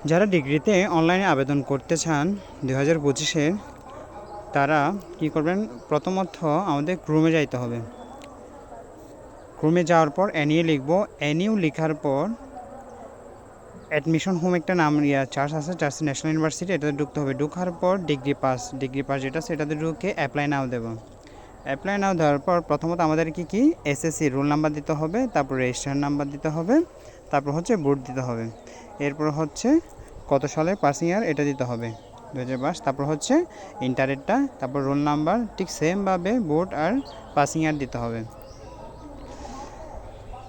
যারা ডিগ্রিতে অনলাইনে আবেদন করতে চান 2025-এর, তারা কি করবেন? প্রথমত আমাদের ক্রোমে যাইতে হবে। ক্রোমে যাওয়ার পর এনইউ লিখব। এনইউ লেখার পর অ্যাডমিশন হোম একটা নাম চার্জ আছে, চার্জ ন্যাশনাল ইউনিভার্সিটি, এটাতে ঢুকতে হবে। ঢোকার পর ডিগ্রি পাস যেটা সেটাতে ঢুকে অ্যাপ্লাই নাও দেব। অ্যাপ্লাই নাও দেওয়ার পর প্রথমত আমাদের কি এসএসসি রোল নাম্বার দিতে হবে, তারপর রেজিস্ট্রেশন নাম্বার দিতে হবে, তারপর হচ্ছে বোর্ড দিতে হবে, এরপর হচ্ছে কত সালে পাসিং ইয়ার এটা দিতে হবে 2022, তারপর হচ্ছে ইন্টারেরটা, তারপর রোল নাম্বার ঠিক সেমভাবে বোর্ড আর পাসিং ইয়ার দিতে হবে।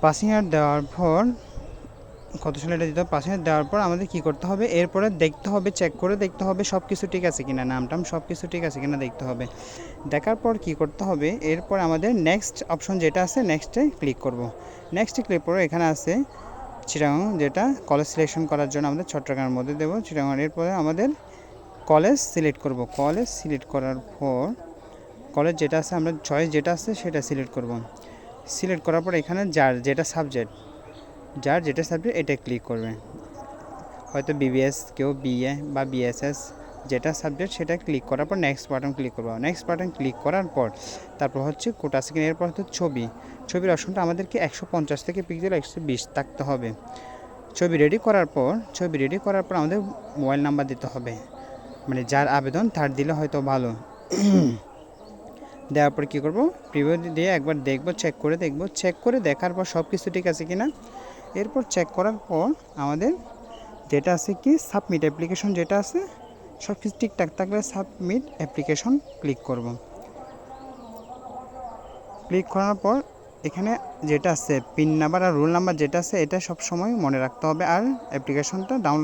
পাসিং ইয়ার দেওয়ার পর কত সালে এটা দিতে হবে, পাসিং ইয়ার দেওয়ার পর আমাদের কী করতে হবে? এরপরে দেখতে হবে, চেক করে দেখতে হবে সব কিছু ঠিক আছে কিনা, নাম সব কিছু ঠিক আছে কিনা দেখতে হবে। দেখার পর কি করতে হবে? এরপর আমাদের নেক্সট অপশন যেটা আছে নেক্সটে ক্লিক করব। নেক্সটে ক্লিক করে এখানে আছে চিটাগং, যেটা কলেজ সিলেকশন করার জন্য আমাদের চট্টগ্রামের মধ্যে দেবো চিটাগং। এরপরে আমাদের কলেজ সিলেক্ট করব। কলেজ সিলেক্ট করার পর কলেজ যেটা আছে আমরা চয়েস যেটা আছে সেটা সিলেক্ট করব। সিলেক্ট করার পর এখানে যার যেটা সাবজেক্ট এটা ক্লিক করবে। হয়তো বিবিএস, কেউ বিএ বা বিএসএস, যেটা সাবজেক্ট সেটা ক্লিক করার পর নেক্সট বাটন ক্লিক করবো। নেক্সট বাটন ক্লিক করার পর তারপর হচ্ছে কোটা স্ক্রিন, এরপর হচ্ছে ছবির অপশনটা আমাদেরকে 150 থেকে পিক্সেল 120 থাকতে হবে। ছবি রেডি করার পর আমাদের মোবাইল নাম্বার দিতে হবে, মানে যার আবেদন তার দিলে হয়তো ভালো। দেওয়ার পর কী করবো? প্রিভিউ দিয়ে একবার দেখবো, চেক করে দেখার পর সব কিছু ঠিক আছে কিনা। এরপর চেক করার পর আমাদের যেটা আছে কি সাবমিট অ্যাপ্লিকেশন, যেটা আছে সব কিছু ঠিকঠাক থাকলে সাবমিট অ্যাপ্লিকেশন ক্লিক করব। ক্লিক করার পর এখানে যেটা আছে পিন নাম্বার আর রোল নাম্বার যেটা আছে এটা সব সময় মনে রাখতে হবে, আর অ্যাপ্লিকেশনটা ডাউনলোড